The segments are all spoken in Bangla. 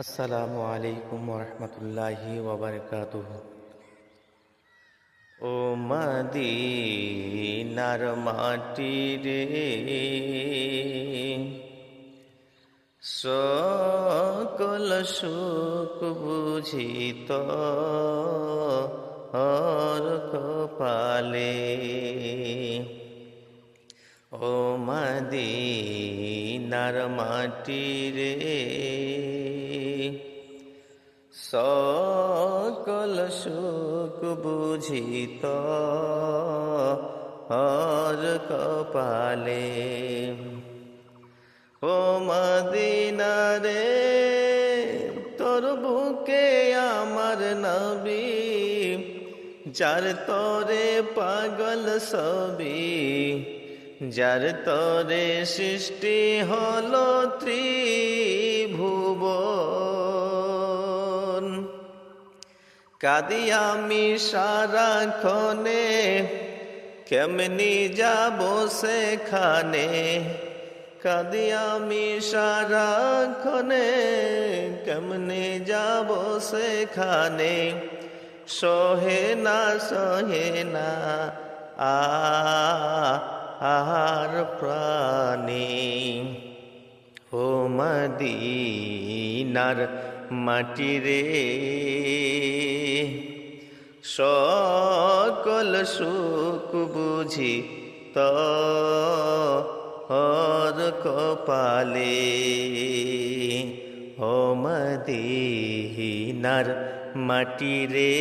আসসালামু আলাইকুম ওরহমতুল্লাহি ওয়াবারাকাতুহ। ও মদিনার মাটি রে, সকল সুখ বুঝিত হর কপালে। ও মদিনার মাটি রে, সকল সুখ বুঝিত হর কপালে। ও মদিনা রে, তোর বুকে আমার নবী, যার তরে পাগল সবি, যার তরে সৃষ্টি হলো ত্রিভুবন। কাঁদি আমি সারাক্ষণে, কেমনি যাব সেখানে। কাঁদি আমি সারাক্ষণে, কেমনি যাব সেখানে। সহে না আর প্রাণী। ও মদিনার মাটি রে, সকল সুখ বুঝি হর কপালে। ও মদিনার মাটি রে,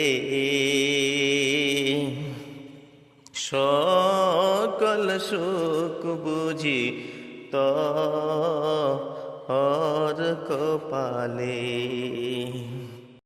সকল সুখ বুঝি হর কপালে।